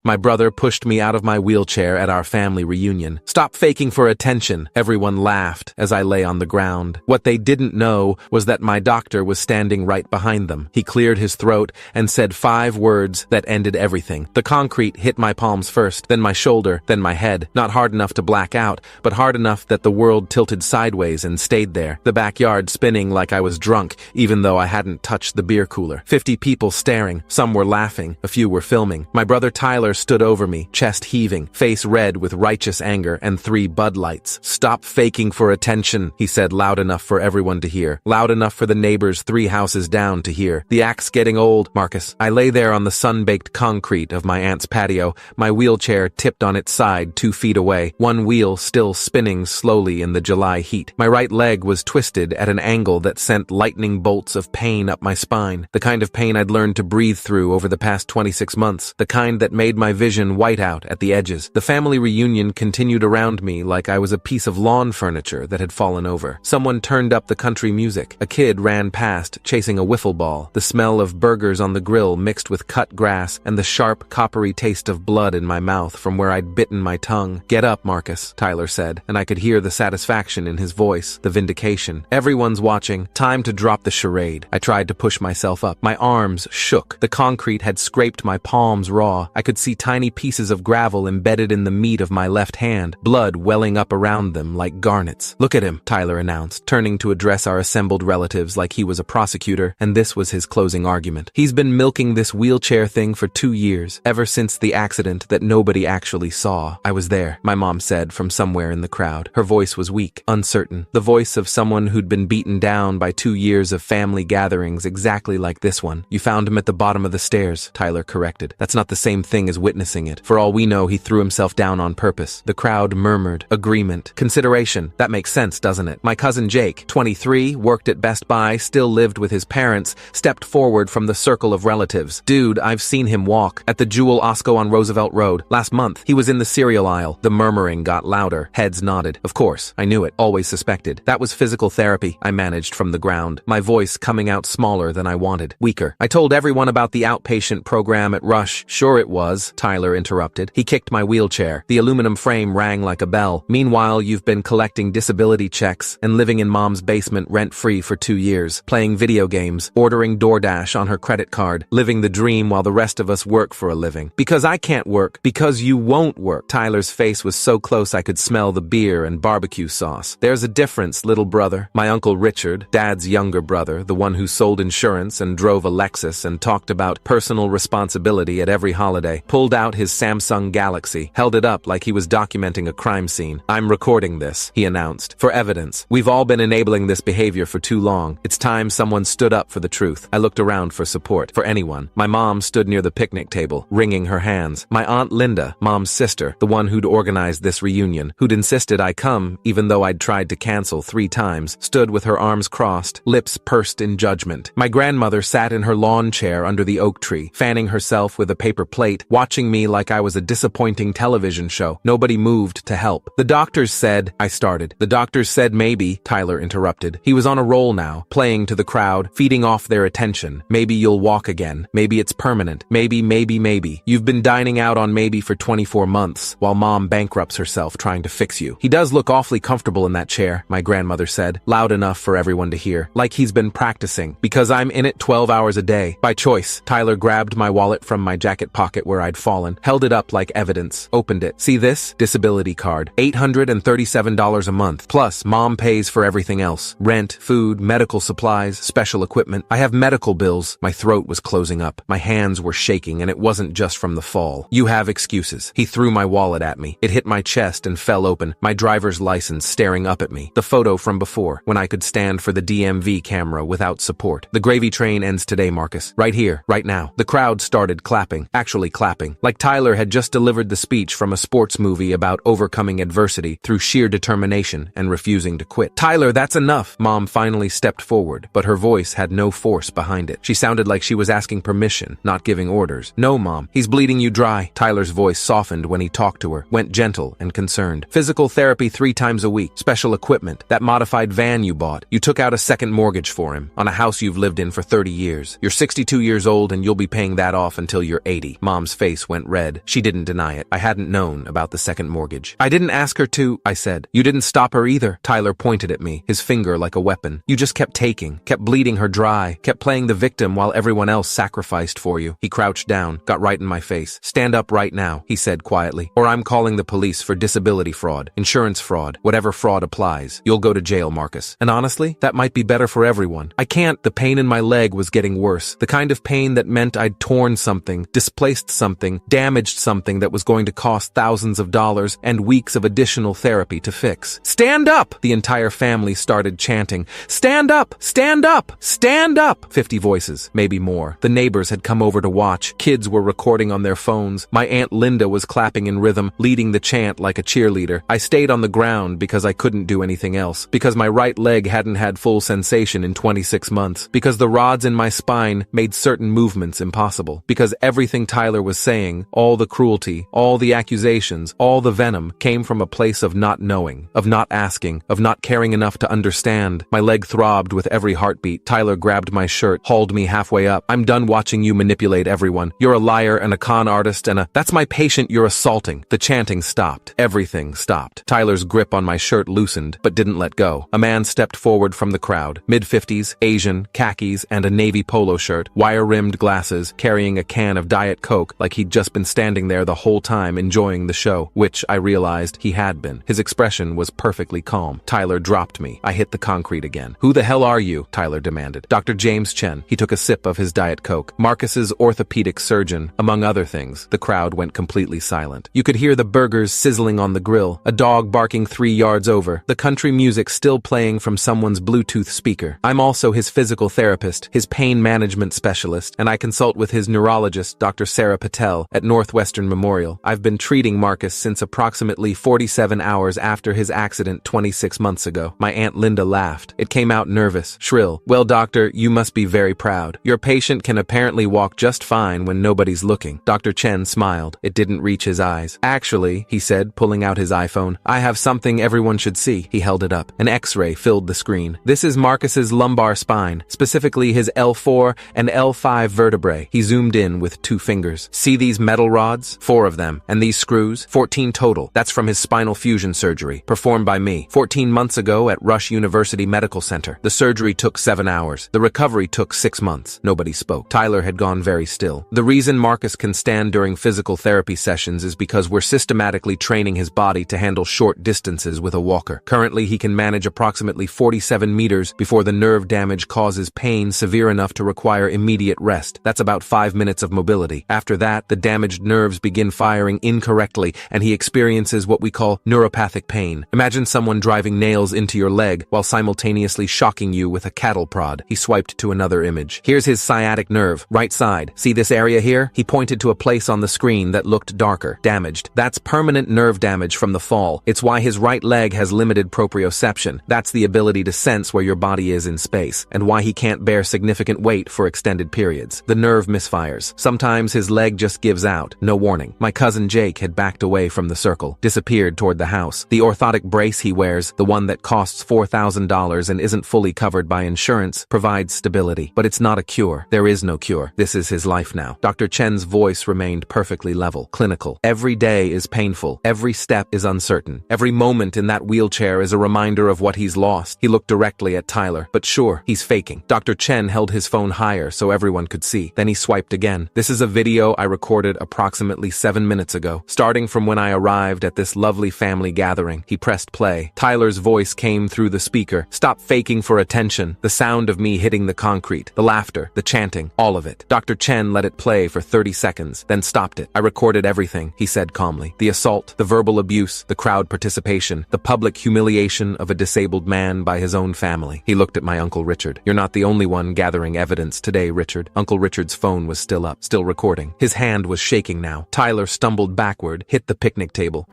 My brother pushed me out of my wheelchair at our family reunion. "Stop faking for attention," everyone laughed as I lay on the ground. What they didn't know was that my doctor was standing right behind them. He cleared his throat and said 5 words that ended everything. The concrete hit my palms first, then my shoulder, then my head. Not hard enough to black out, but hard enough that the world tilted sideways and stayed there. The backyard spinning like I was drunk, even though I hadn't touched the beer cooler. 50 people staring. Some were laughing, a few were filming. My brother Tyler stood over me, chest heaving, face red with righteous anger, and 3 Bud Lights. "Stop faking for attention," he said loud enough for everyone to hear. Loud enough for the neighbors 3 houses down to hear. "The act's getting old, Marcus." I lay there on the sun-baked concrete of my aunt's patio, my wheelchair tipped on its side 2 feet away, one wheel still spinning slowly in the July heat. My right leg was twisted at an angle that sent lightning bolts of pain up my spine, the kind of pain I'd learned to breathe through over the past 26 months, the kind that made my vision white out at the edges. The family reunion continued around me like I was a piece of lawn furniture that had fallen over. Someone turned up the country music. A kid ran past, chasing a wiffle ball. The smell of burgers on the grill mixed with cut grass and the sharp, coppery taste of blood in my mouth from where I'd bitten my tongue. "Get up, Marcus," Tyler said, and I could hear the satisfaction in his voice, the vindication. "Everyone's watching. Time to drop the charade." I tried to push myself up. My arms shook. The concrete had scraped my palms raw. I could see tiny pieces of gravel embedded in the meat of my left hand, blood welling up around them like garnets. "Look at him," Tyler announced, turning to address our assembled relatives like he was a prosecutor, and this was his closing argument. "He's been milking this wheelchair thing for 2 years, ever since the accident that nobody actually saw. I was there," my mom said from somewhere in the crowd. Her voice was weak, uncertain, the voice of someone who'd been beaten down by 2 years of family gatherings exactly like this one. "You found him at the bottom of the stairs," Tyler corrected. "That's not the same thing as witnessing it. For all we know, he threw himself down on purpose." The crowd murmured. Agreement. Consideration. "That makes sense, doesn't it?" My cousin Jake, 23, worked at Best Buy, still lived with his parents, stepped forward from the circle of relatives. "Dude, I've seen him walk at the Jewel Osco on Roosevelt Road. Last month, he was in the cereal aisle." The murmuring got louder. Heads nodded. "Of course, I knew it. Always suspected. That was physical therapy," I managed from the ground, my voice coming out smaller than I wanted, weaker. "I told everyone about the outpatient program at Rush." "Sure it was," Tyler interrupted. He kicked my wheelchair. The aluminum frame rang like a bell. "Meanwhile, you've been collecting disability checks and living in Mom's basement rent-free for 2 years, playing video games, ordering DoorDash on her credit card, living the dream while the rest of us work for a living. Because I can't work, because you won't work." Tyler's face was so close I could smell the beer and barbecue sauce. "There's a difference, little brother." My Uncle Richard, Dad's younger brother, the one who sold insurance and drove a Lexus and talked about personal responsibility at every holiday, pulled out his Samsung Galaxy, held it up like he was documenting a crime scene. "I'm recording this," he announced, "for evidence. We've all been enabling this behavior for too long. It's time someone stood up for the truth." I looked around for support, for anyone. My mom stood near the picnic table, wringing her hands. My Aunt Linda, Mom's sister, the one who'd organized this reunion, who'd insisted I come even though I'd tried to cancel 3 times, stood with her arms crossed, lips pursed in judgment. My grandmother sat in her lawn chair under the oak tree, fanning herself with a paper plate, watching me like I was a disappointing television show. Nobody moved to help. "The doctors said," I started. "The doctors said maybe," Tyler interrupted. He was on a roll now, playing to the crowd, feeding off their attention. "Maybe you'll walk again. Maybe it's permanent. Maybe. You've been dining out on maybe for 24 months, while Mom bankrupts herself trying to fix you. He does look awfully comfortable in that chair," my grandmother said, loud enough for everyone to hear. "Like he's been practicing. Because I'm in it 12 hours a day. By choice." Tyler grabbed my wallet from my jacket pocket where I'd fallen, held it up like evidence, opened it. "See this? Disability card. $837 a month. Plus, Mom pays for everything else. Rent, food, medical supplies, special equipment. I have medical bills." My throat was closing up. My hands were shaking, and it wasn't just from the fall. "You have excuses." He threw my wallet at me. It hit my chest and fell open, my driver's license staring up at me. The photo from before, when I could stand for the DMV camera without support. "The gravy train ends today, Marcus. Right here, right now." The crowd started clapping, actually clapping, like Tyler had just delivered the speech from a sports movie about overcoming adversity through sheer determination and refusing to quit. "Tyler, that's enough." Mom finally stepped forward, but her voice had no force behind it. She sounded like she was asking permission, not giving orders. "No, Mom, he's bleeding you dry." Tyler's voice softened when he talked to her, went gentle and concerned. "Physical therapy 3 times a week, special equipment, that modified van you bought. You took out a second mortgage for him, on a house you've lived in for 30 years. You're 62 years old and you'll be paying that off until you're 80. Mom's face face went red. She didn't deny it. I hadn't known about the second mortgage. I didn't ask her to, I said. You didn't stop her either. Tyler pointed at me, his finger like a weapon. You just kept taking, kept bleeding her dry, kept playing the victim while everyone else sacrificed for you. He crouched down, got right in my face. Stand up right now, he said quietly, or I'm calling the police for disability fraud, insurance fraud, whatever fraud applies. You'll go to jail, Marcus. And honestly, that might be better for everyone. I can't. The pain in my leg was getting worse. The kind of pain that meant I'd torn something, displaced something, damaged something that was going to cost thousands of dollars and weeks of additional therapy to fix. Stand up! The entire family started chanting. Stand up! Stand up! Stand up! 50 voices, maybe more. The neighbors had come over to watch. Kids were recording on their phones. My Aunt Linda was clapping in rhythm, leading the chant like a cheerleader. I stayed on the ground because I couldn't do anything else, because my right leg hadn't had full sensation in 26 months, because the rods in my spine made certain movements impossible, because everything Tyler was saying, all the cruelty, all the accusations, all the venom, came from a place of not knowing, of not asking, of not caring enough to understand. My leg throbbed with every heartbeat. Tyler grabbed my shirt, hauled me halfway up. I'm done watching you manipulate everyone. You're a liar and a con artist and that's my patient you're assaulting. The chanting stopped. Everything stopped. Tyler's grip on my shirt loosened, but didn't let go. A man stepped forward from the crowd. Mid-50s, Asian, khakis, and a navy polo shirt, wire-rimmed glasses, carrying a can of Diet Coke like he'd just been standing there the whole time enjoying the show, which I realized he had been. His expression was perfectly calm. Tyler dropped me. I hit the concrete again. Who the hell are you? Tyler demanded. Dr. James Chen. He took a sip of his Diet Coke. Marcus's orthopedic surgeon, among other things. The crowd went completely silent. You could hear the burgers sizzling on the grill, a dog barking 3 yards over, the country music still playing from someone's Bluetooth speaker. I'm also his physical therapist, his pain management specialist, and I consult with his neurologist, Dr. Sarah Patel, at Northwestern Memorial. I've been treating Marcus since approximately 47 hours after his accident 26 months ago. My Aunt Linda laughed. It came out nervous, shrill. Well, doctor, you must be very proud. Your patient can apparently walk just fine when nobody's looking. Dr. Chen smiled. It didn't reach his eyes. Actually, he said, pulling out his iPhone, I have something everyone should see. He held it up. An X-ray filled the screen. This is Marcus's lumbar spine, specifically his L4 and L5 vertebrae. He zoomed in with 2 fingers. See these metal rods? 4 of them. And these screws? 14 total. That's from his spinal fusion surgery, performed by me 14 months ago at Rush University Medical Center. The surgery took 7 hours. The recovery took 6 months. Nobody spoke. Tyler had gone very still. The reason Marcus can stand during physical therapy sessions is because we're systematically training his body to handle short distances with a walker. Currently, he can manage approximately 47 meters before the nerve damage causes pain severe enough to require immediate rest. That's about 5 minutes of mobility. After that, the damaged nerves begin firing incorrectly, and he experiences what we call neuropathic pain. Imagine someone driving nails into your leg while simultaneously shocking you with a cattle prod. He swiped to another image. Here's his sciatic nerve, right side. See this area here? He pointed to a place on the screen that looked darker, damaged. That's permanent nerve damage from the fall. It's why his right leg has limited proprioception. That's the ability to sense where your body is in space, and why he can't bear significant weight for extended periods. The nerve misfires. Sometimes his leg just gives out. No warning. My cousin Jake had backed away from the circle, disappeared toward the house. The orthotic brace he wears, the one that costs $4,000 and isn't fully covered by insurance, provides stability. But it's not a cure. There is no cure. This is his life now. Dr. Chen's voice remained perfectly level, clinical. Every day is painful. Every step is uncertain. Every moment in that wheelchair is a reminder of what he's lost. He looked directly at Tyler. But sure, he's faking. Dr. Chen held his phone higher so everyone could see. Then he swiped again. This is a video I recorded approximately 7 minutes ago, starting from when I arrived at this lovely family gathering. He pressed play. Tyler's voice came through the speaker. Stop faking for attention. The sound of me hitting the concrete, the laughter, the chanting, all of it. Dr. Chen let it play for 30 seconds, then stopped it. I recorded everything, he said calmly. The assault, the verbal abuse, the crowd participation, the public humiliation of a disabled man by his own family. He looked at my Uncle Richard. You're not the only one gathering evidence today, Richard. Uncle Richard's phone was still up, still recording. His hand was shaking now. Tyler stumbled backward, hit the picnic table.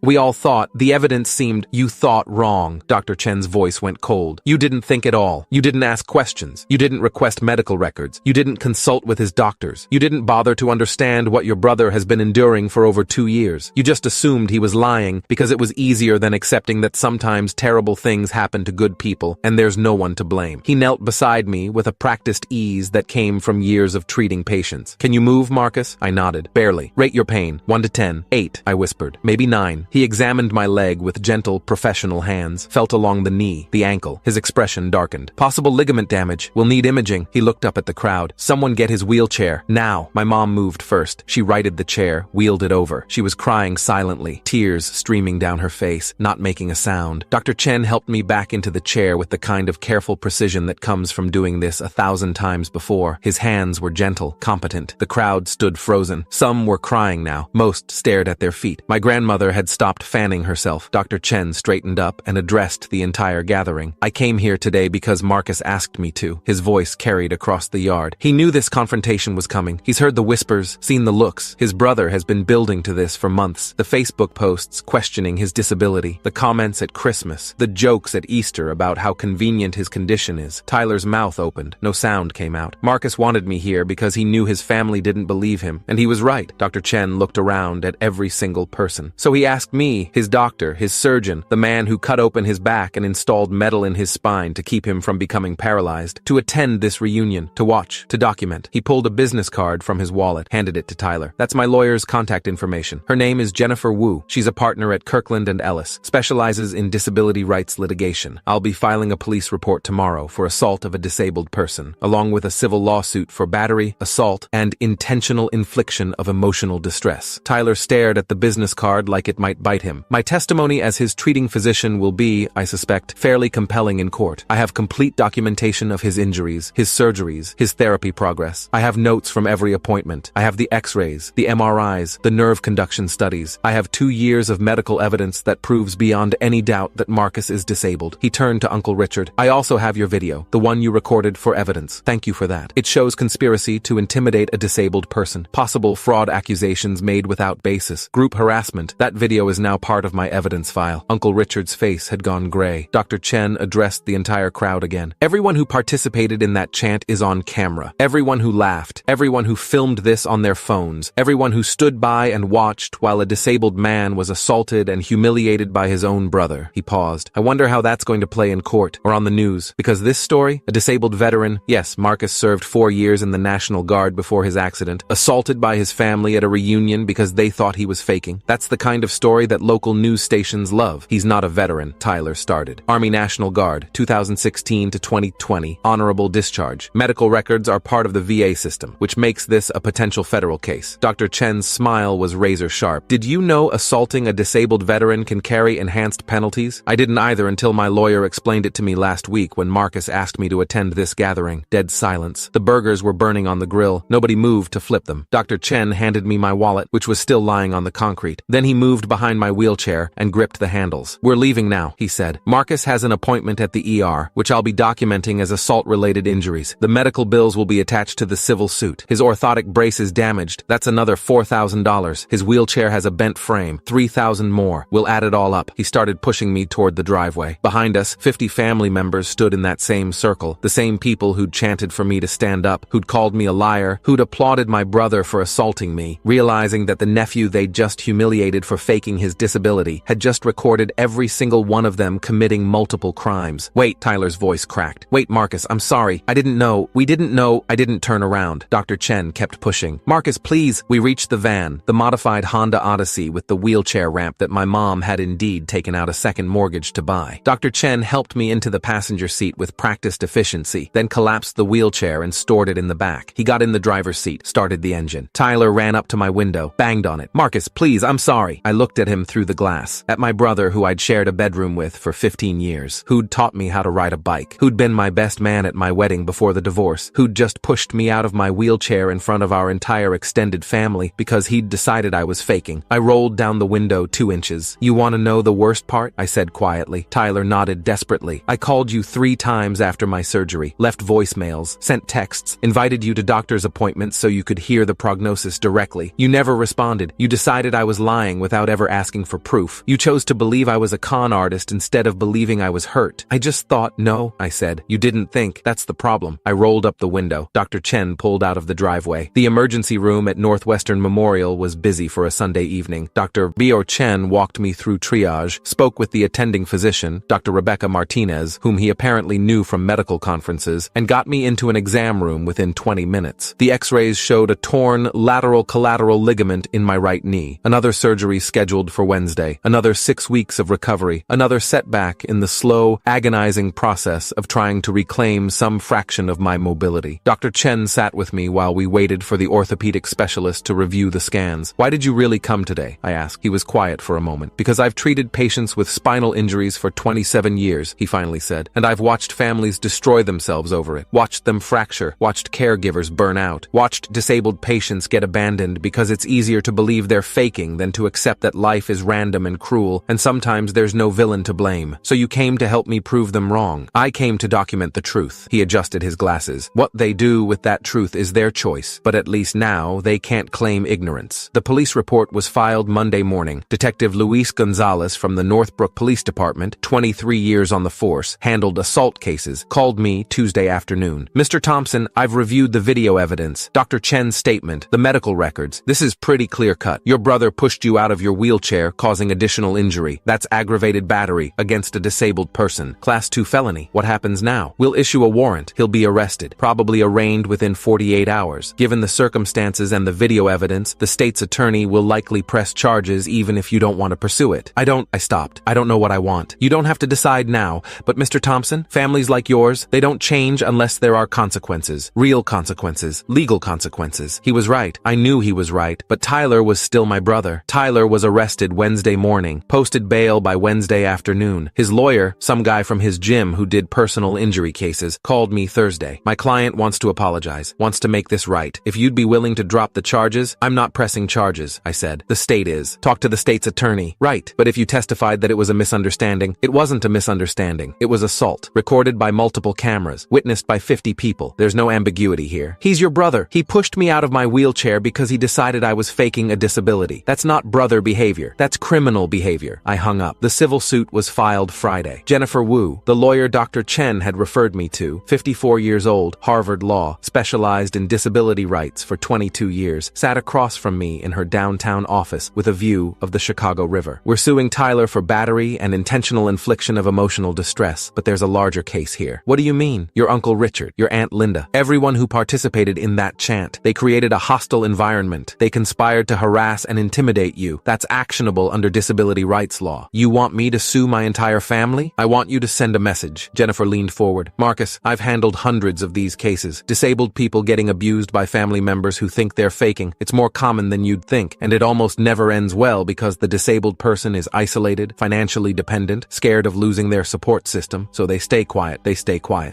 We all thought, the evidence seemed, you thought wrong. Dr. Chen's voice went cold. You didn't think at all. You didn't ask questions. You didn't request medical records. You didn't consult with his doctors. You didn't bother to understand what your brother has been enduring for over 2 years. You just assumed he was lying because it was easier than accepting that sometimes terrible things happen to good people and there's no one to blame. He knelt beside me with a practiced ease that came from years of treating patients. Can you move, Marcus? Marcus? I nodded. Barely. Rate your pain. 1 to 10. 8, I whispered. Maybe 9. He examined my leg with gentle, professional hands, felt along the knee, the ankle. His expression darkened. Possible ligament damage. We'll need imaging. He looked up at the crowd. Someone get his wheelchair. Now. My mom moved first. She righted the chair, wheeled it over. She was crying silently, tears streaming down her face, not making a sound. Dr. Chen helped me back into the chair with the kind of careful precision that comes from doing this 1,000 times before. His hands were gentle, competent. The crowd stood frozen. Some were crying now. Most stared at their feet. My grandmother had stopped fanning herself. Dr. Chen straightened up and addressed the entire gathering. I came here today because Marcus asked me to. His voice carried across the yard. He knew this confrontation was coming. He's heard the whispers, seen the looks. His brother has been building to this for months. The Facebook posts questioning his disability, the comments at Christmas, the jokes at Easter about how convenient his condition is. Tyler's mouth opened. No sound came out. Marcus wanted me here because he knew his family didn't believe him, and he was right. Dr. Chen looked around at every single person. So he asked me, his doctor, his surgeon, the man who cut open his back and installed metal in his spine to keep him from becoming paralyzed, to attend this reunion, to watch, to document. He pulled a business card from his wallet, handed it to Tyler. That's my lawyer's contact information. Her name is Jennifer Wu. She's a partner at Kirkland & Ellis, specializes in disability rights litigation. I'll be filing a police report tomorrow for assault of a disabled person, along with a civil lawsuit for battery, assault, and intentional infliction of emotional distress. Tyler stared at the business card like it might bite him. My testimony as his treating physician will be, I suspect, fairly compelling in court. I have complete documentation of his injuries, his surgeries, his therapy progress. I have notes from every appointment. I have the x-rays, the MRIs, the nerve conduction studies. I have 2 years of medical evidence that proves beyond any doubt that Marcus is disabled. He turned to Uncle Richard. I also have your video, the one you recorded for evidence. Thank you for that. It shows conspiracy to intimidate a disabled person, possible fraud accusations made without basis, group harassment. That video is now part of my evidence file. Uncle Richard's face had gone gray. Dr. Chen addressed the entire crowd again. Everyone who participated in that chant is on camera. Everyone who laughed, everyone who filmed this on their phones, everyone who stood by and watched while a disabled man was assaulted and humiliated by his own brother. He paused. I wonder how that's going to play in court or on the news, because this story, a disabled veteran, yes, Marcus served 4 years in the National Guard before his accident, assaulted by his family at a reunion because they thought he was faking. That's the kind of story that local news stations love. He's not a veteran, Tyler started. Army National Guard, 2016 to 2020, honorable discharge. Medical records are part of the VA system, which makes this a potential federal case. Dr. Chen's smile was razor sharp. Did you know assaulting a disabled veteran can carry enhanced penalties? I didn't either until my lawyer explained it to me last week when Marcus asked me to attend this gathering. Dead silence. The burgers were burning on the grill. Nobody moved to flip them. Dr. Chen handed me my wallet, which was still lying on the concrete. Then he moved behind my wheelchair and gripped the handles. We're leaving now, he said. Marcus has an appointment at the ER, which I'll be documenting as assault-related injuries. The medical bills will be attached to the civil suit. His orthotic brace is damaged. That's another $4,000. His wheelchair has a bent frame. $3,000 more. We'll add it all up. He started pushing me toward the driveway. Behind us, 50 family members stood in that same circle. The same people who'd chanted for me to stand up, who'd called me a liar, who'd applauded my brother for assaulting me, realizing that the nephew they'd just humiliated for faking his disability had just recorded every single one of them committing multiple crimes. Wait, Tyler's voice cracked. Wait, Marcus, I'm sorry. I didn't know. We didn't know. I didn't turn around. Dr. Chen kept pushing. Marcus, please. We reached the van, the modified Honda Odyssey with the wheelchair ramp that my mom had indeed taken out a second mortgage to buy. Dr. Chen helped me into the passenger seat with practiced efficiency, then collapsed the wheelchair and stored it in the back. He got in the driver's seat, started the engine. Tyler ran up to my window, banged on it. Marcus, please, I'm sorry. I looked at him through the glass, at my brother who I'd shared a bedroom with for 15 years, who'd taught me how to ride a bike, who'd been my best man at my wedding before the divorce, who'd just pushed me out of my wheelchair in front of our entire extended family because he'd decided I was faking. I rolled down the window 2 inches. You want to know the worst part? I said quietly. Tyler nodded desperately. I called you 3 times after my surgery, left voicemails, sent texts, invited you to doctor's appointments so you could hear the prognosis directly. You never responded. You decided I was lying without ever asking for proof. You chose to believe I was a con artist instead of believing I was hurt. I just thought, no, I said. You didn't think. That's the problem. I rolled up the window. Dr. Chen pulled out of the driveway. The emergency room at Northwestern Memorial was busy for a Sunday evening. Dr. Bio Chen walked me through triage, spoke with the attending physician, Dr. Rebecca Martinez, whom he apparently knew from medical conferences, and got me into an exam room within 20 minutes. The x-rays showed a torn torn lateral collateral ligament in my right knee. Another surgery scheduled for Wednesday. Another 6 weeks of recovery. Another setback in the slow, agonizing process of trying to reclaim some fraction of my mobility. Dr. Chen sat with me while we waited for the orthopedic specialist to review the scans. "Why did you really come today?" I asked. He was quiet for a moment. "Because I've treated patients with spinal injuries for 27 years, he finally said, and I've watched families destroy themselves over it, watched them fracture, watched caregivers burn out, watched disabled patients get abandoned because it's easier to believe they're faking than to accept that life is random and cruel, and sometimes there's no villain to blame. So you came to help me prove them wrong. I came to document the truth." He adjusted his glasses. "What they do with that truth is their choice, but at least now they can't claim ignorance." The police report was filed Monday morning. Detective Luis Gonzalez from the Northbrook Police Department, 23 years on the force, handled assault cases, called me Tuesday afternoon. "Mr. Thompson, I've reviewed the video evidence, Dr. Chen's statement, the medical records. This is pretty clear-cut. Your brother pushed you out of your wheelchair, causing additional injury. That's aggravated battery against a disabled person. Class 2 felony. What happens now? We'll issue a warrant. He'll be arrested, probably arraigned within 48 hours. Given the circumstances and the video evidence, the state's attorney will likely press charges even if you don't want to pursue it." I stopped. "I don't know what I want." "You don't have to decide now, but Mr. Thompson, families like yours, they don't change unless there are consequences. Real consequences. Legal consequences." He was right. I knew he was right, but Tyler was still my brother. Tyler was arrested Wednesday morning, posted bail by Wednesday afternoon. His lawyer, some guy from his gym who did personal injury cases, called me Thursday. "My client wants to apologize, wants to make this right. If you'd be willing to drop the charges." "I'm not pressing charges," I said. "The state is. Talk to the state's attorney." "Right, but if you testified that it was a misunderstanding." "It wasn't a misunderstanding. It was assault, recorded by multiple cameras, witnessed by 50 people. There's no ambiguity here. He's your brother. He pushed me out of my wheelchair because he decided I was faking a disability. That's not brother behavior. That's criminal behavior." I hung up. The civil suit was filed Friday. Jennifer Wu, the lawyer Dr. Chen had referred me to, 54 years old, Harvard Law, specialized in disability rights for 22 years, sat across from me in her downtown office with a view of the Chicago River. "We're suing Tyler for battery and intentional infliction of emotional distress, but there's a larger case here." "What do you mean?" "Your Uncle Richard, your Aunt Linda, everyone who participated in that chant. They created a hostile environment. They conspired to harass and intimidate you. That's actionable under disability rights law. You want me to sue my entire family? I want you to send a message." Jennifer leaned forward. "Marcus, I've handled hundreds of these cases. Disabled people getting abused by family members who think they're faking. It's more common than you'd think, and it almost never ends well because the disabled person is isolated, financially dependent, scared of losing their support system, so they stay quiet.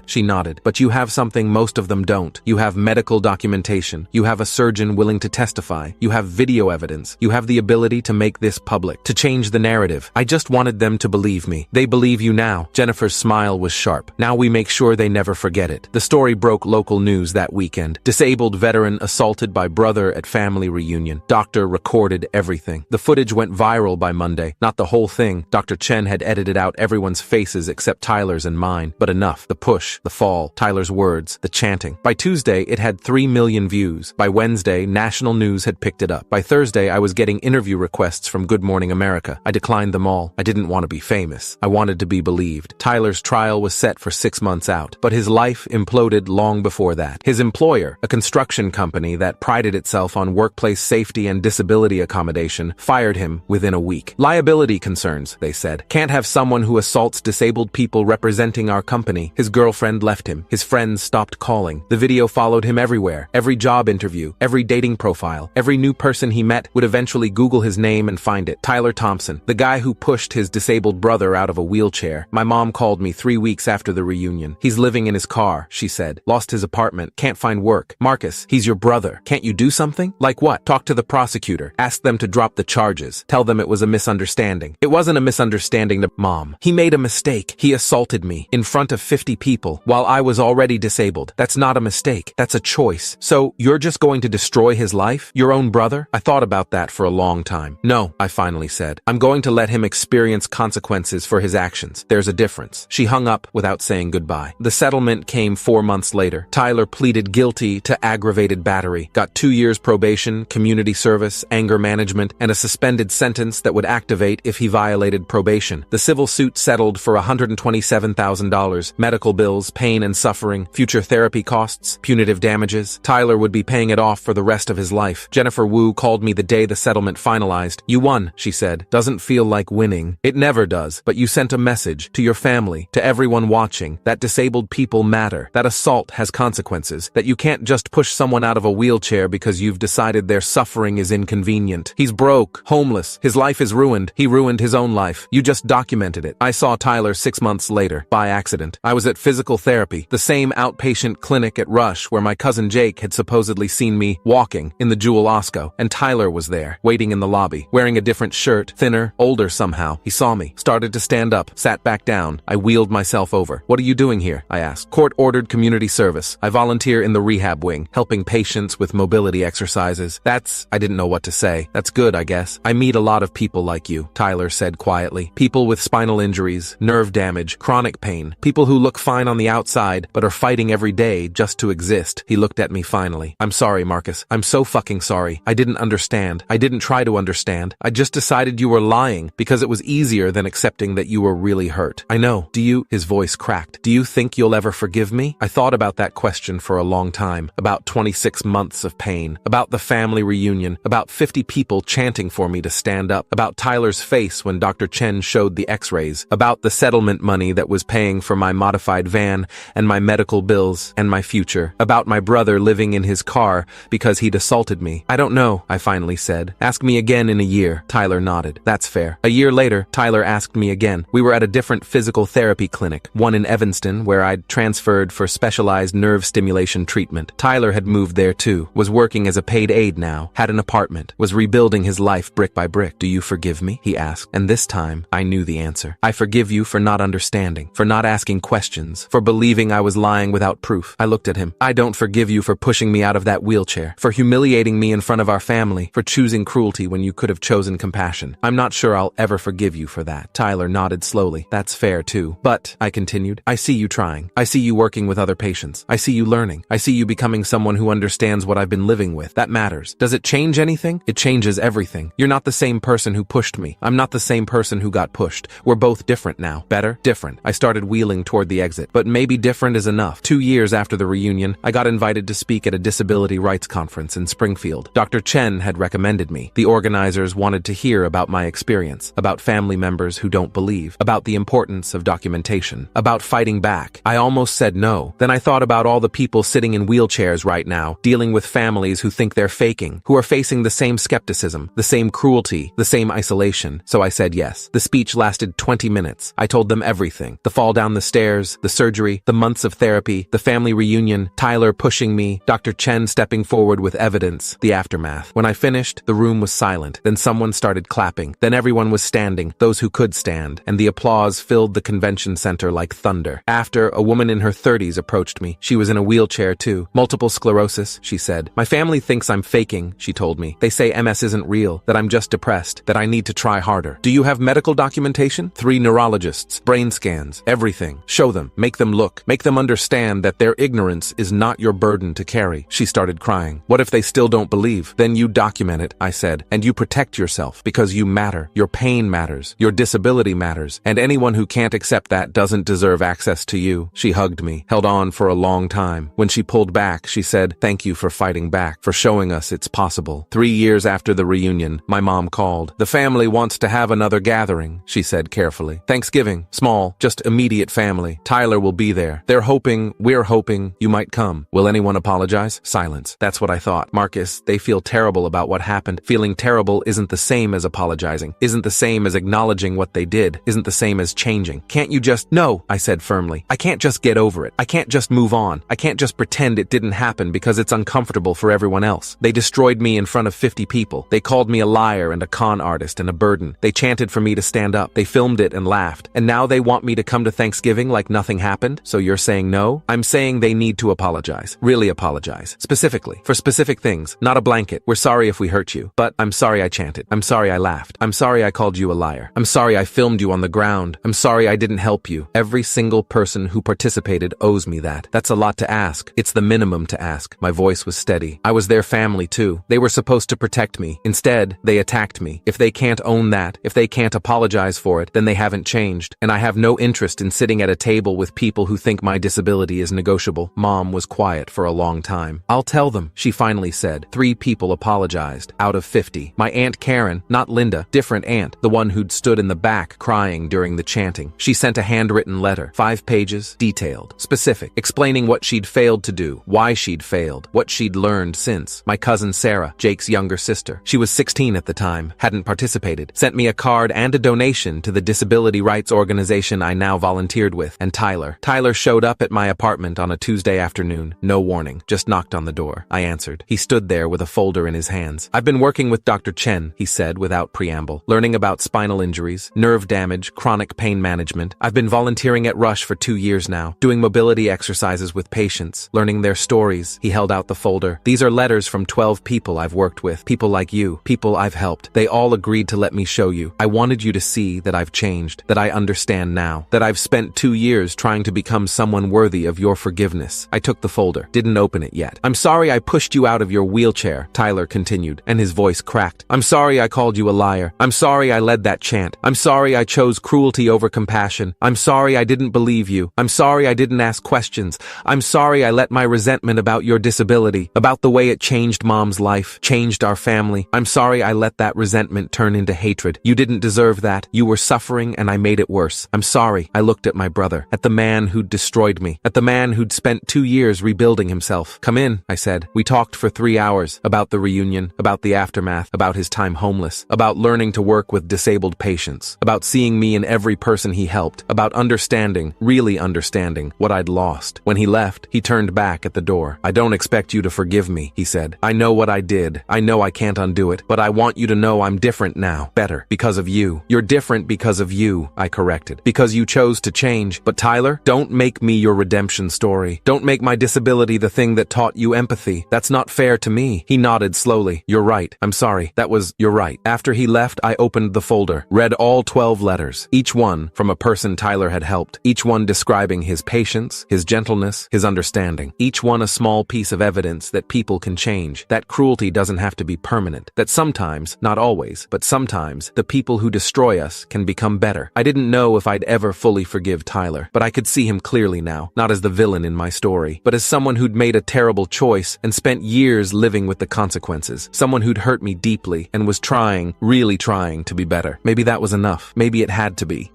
She nodded. "But you have something most of them don't. You have medical documentation. You have a surgeon willing to testify. You have video evidence. You have the ability to make this public, to change the narrative. I just wanted them to believe me. They believe you now." Jennifer's smile was sharp. "Now we make sure they never forget it." The story broke local news that weekend. Disabled veteran assaulted by brother at family reunion. Doctor recorded everything. The footage went viral by Monday. Not the whole thing. Dr. Chen had edited out everyone's faces except Tyler's and mine, but enough. The push, the fall, Tyler's words, the chanting. By Tuesday, it had 3 million views. By Wednesday, national news had picked it up. By Thursday, I was getting interview requests from Good Morning America. I declined them all. I didn't want to be famous. I wanted to be believed. Tyler's trial was set for 6 months out, but his life imploded long before that. His employer, a construction company that prided itself on workplace safety and disability accommodation, fired him within a week. "Liability concerns," they said. "Can't have someone who assaults disabled people representing our company." His girlfriend left him. His friends stopped calling. The video followed him everywhere. Every job interview, every dating profile, every new person he met would eventually Google his name and find it. Tyler Thompson, the guy who pushed his disabled brother out of a wheelchair. My mom called me 3 weeks after the reunion. "He's living in his car," she said. "Lost his apartment, can't find work." "Marcus, he's your brother. Can't you do something?" "Like what?" "Talk to the prosecutor. Ask them to drop the charges. Tell them it was a misunderstanding." "It wasn't a misunderstanding, Mom. He made a mistake. He assaulted me in front of 50 people while I was already disabled. That's not a mistake. That's a choice. So you're just going to destroy his life? Your own brother?" I thought about that for a long time. "No," I finally said. "I'm going to let him experience consequences for his actions. There's a difference." She hung up without saying goodbye. The settlement came 4 months later. Tyler pleaded guilty to aggravated battery, got 2 years probation, community service, anger management, and a suspended sentence that would activate if he violated probation. The civil suit settled for $127,000, medical bills, pain and suffering, future therapy costs, punitive damages. Tyler would be paying it off for the rest of his life. Jennifer Wu called me the day the settlement finalized. "You won," she said. "Doesn't feel like winning. It never does, but you sent a message to your family, to everyone watching, that disabled people matter, that assault has consequences, that you can't just push someone out of a wheelchair because you've decided their suffering is inconvenient. He's broke, homeless, his life is ruined. He ruined his own life. You just documented it." I saw Tyler 6 months later, by accident. I was at physical therapy, the same outpatient clinic at Rush where my cousin Jake had supposedly seen me walking in the Jewel Osco, and Tyler was there, waiting in the lobby, wearing a different shirt, thinner, older somehow. He saw me, started to stand up, sat back down. I wheeled myself over. "What are you doing here?" I asked. "Court-ordered community service. I volunteer in the rehab wing, helping patients with mobility exercises." I didn't know what to say. "That's good, I guess. I meet a lot of people like you," Tyler said quietly. "People with spinal injuries, nerve damage, chronic pain. People who look fine on the outside, but are fighting every day just to exist." He looked at me finally. "I'm sorry, Marcus. I'm so fucking sorry. I didn't understand. I didn't try to understand. I just decided you were lying because it was easier than accepting that you were really hurt. I know. Do you—" his voice cracked. "Do you think you'll ever forgive me?" I thought about that question for a long time, about 26 months of pain, about the family reunion, about 50 people chanting for me to stand up, about Tyler's face when Dr. Chen showed the x-rays, about the settlement money that was paying for my modified van and my medical bills and my future, about my brother living in his car because he'd assaulted me. "I don't know," I finally said. "Ask me again in a year." Tyler nodded. "That's fair." A year later, Tyler asked me again. We were at a different physical therapy clinic, one in Evanston, where I'd transferred for specialized nerve stimulation treatment. Tyler had moved there too, was working as a paid aide now, had an apartment, was rebuilding his life brick by brick. "Do you forgive me?" he asked. And this time, I knew the answer. "I forgive you for not understanding, for not asking questions, for believing I was lying without proof." I looked at him. "I don't forgive you for pushing me out of that wheelchair, for humiliating me in front of our family, for choosing cruelty when you could have chosen compassion. I'm not sure I'll ever forgive you for that." Tyler nodded slowly. "That's fair too. But," I continued, "I see you trying. I see you working with other patients. I see you learning. I see you becoming someone who understands what I've been living with. That matters. Does it change anything? It changes everything. You're not the same person who pushed me. I'm not the same person who got pushed. We're both different now. Better? Different." I started wheeling toward the exit. But maybe different is enough. 2 years after the reunion, I got invited to speak at a disability rights conference in Springfield. Dr. Chen had recommended me. The organizers wanted to hear about my experience, about family members who don't believe, about the importance of documentation, about fighting back. I almost said no. Then I thought about all the people sitting in wheelchairs right now, dealing with families who think they're faking, who are facing the same skepticism, the same cruelty, the same isolation. So I said yes. The speech lasted 20 minutes. I told them everything. The fall down the stairs, the surgery, the months of therapy, the family reunion, Tyler pushing me, Dr. Chen stepping forward with evidence, the aftermath. When I finished, the room was silent. Then someone started clapping. Then everyone was standing, those who could stand, and the applause filled the convention center like thunder. After, a woman in her 30s approached me. She was in a wheelchair too. "Multiple sclerosis," she said. "My family thinks I'm faking," she told me. "They say MS isn't real, that I'm just depressed, that I need to try harder." "Do you have medical documentation?" 3 neurologists, brain scans, everything. "Show them, make them look, make them understand that their ignorance is not your burden to carry." She started crying. "What if they still don't believe?" "Then you document it," I said, "and you protect yourself, because you matter. Your pain matters. Your disability matters. And anyone who can't accept that doesn't deserve access to you." She hugged me, held on for a long time. When she pulled back, she said, "Thank you for fighting back, for showing us it's possible." 3 years after the reunion, my mom called. "The family wants to have another gathering," she said carefully. "Thanksgiving, small, just immediate family. Tyler will be there. We're hoping you might come. Will anyone apologize?" Silence. That's what I thought. "Marcus, they feel terrible about what happened. Feeling terrible isn't the same as apologizing, isn't the same as acknowledging what they did, isn't the same as changing. Can't you just—" "No," I said firmly. "I can't just get over it. I can't just move on. I can't just pretend it didn't happen because it's uncomfortable for everyone else. They destroyed me in front of 50 people. They called me a liar and a con artist and a burden. They chanted for me to stand up. They filmed it and laughed. And now they want me to come to Thanksgiving like nothing happened? So you're saying no?" "I'm saying they need to apologize. Really apologize. Specifically. For specific things. Not a blanket. We're sorry if we hurt you. But I'm sorry I chanted. I'm sorry I laughed. I'm sorry I called you a liar. I'm sorry I filmed you on the ground. I'm sorry I didn't help you. Every single person who participated owes me that. That's a lot to ask. It's the minimum to ask." My voice was steady. "I was their family too. They were supposed to protect me. Instead, they attacked me. If they can't own that, if they can't apologize for it, then they haven't changed. And I have no interest in sitting at a table with people who think my disability is negotiable." Mom was quiet for a long time. "I'll tell Tell them, she finally said. 3 people apologized, out of 50. My Aunt Karen, not Linda, different aunt, the one who'd stood in the back crying during the chanting. She sent a handwritten letter, 5 pages, detailed, specific, explaining what she'd failed to do, why she'd failed, what she'd learned since. My cousin Sarah, Jake's younger sister, she was 16 at the time, hadn't participated, sent me a card and a donation to the disability rights organization I now volunteered with. And Tyler showed up at my apartment on a Tuesday afternoon, no warning, just knocked on the door. I answered. He stood there with a folder in his hands. I've been working with Dr. Chen, he said without preamble, learning about spinal injuries, nerve damage, chronic pain management. I've been volunteering at Rush for 2 years now, doing mobility exercises with patients, learning their stories. He held out the folder. These are letters from 12 people I've worked with, people like you, people I've helped. They all agreed to let me show you. I wanted you to see that I've changed, that I understand now, that I've spent 2 years trying to become someone worthy of your forgiveness. I took the folder, didn't open it yet. I'm sorry I pushed you out of your wheelchair, Tyler continued, and his voice cracked. I'm sorry I called you a liar. I'm sorry I led that chant. I'm sorry I chose cruelty over compassion. I'm sorry I didn't believe you. I'm sorry I didn't ask questions. I'm sorry I let my resentment about your disability, about the way it changed Mom's life, changed our family. I'm sorry I let that resentment turn into hatred. You didn't deserve that. You were suffering and I made it worse. I'm sorry. I looked at my brother, at the man who'd destroyed me, at the man who'd spent 2 years rebuilding himself. Come in, I said. We talked for 3 hours about the reunion, about the aftermath, about his time homeless, about learning to work with disabled patients, about seeing me in every person he helped, about understanding, really understanding, what I'd lost. When he left, he turned back at the door. I don't expect you to forgive me, he said. I know what I did. I know I can't undo it, but I want you to know I'm different now, better, because of you. You're different because of you, I corrected, because you chose to change. But Tyler, don't make me your redemption story. Don't make my disability the thing that taught you empathy. That's not fair to me. He nodded slowly. You're right. I'm sorry. You're right. After he left, I opened the folder, read all 12 letters, each one from a person Tyler had helped, each one describing his patience, his gentleness, his understanding, each one a small piece of evidence that people can change, that cruelty doesn't have to be permanent, that sometimes, not always, but sometimes, the people who destroy us can become better. I didn't know if I'd ever fully forgive Tyler, but I could see him clearly now, not as the villain in my story, but as someone who'd made a terrible choice and spent years living with the consequences, someone who'd hurt me deeply and was trying, really trying to be better. Maybe that was enough. Maybe it had to be.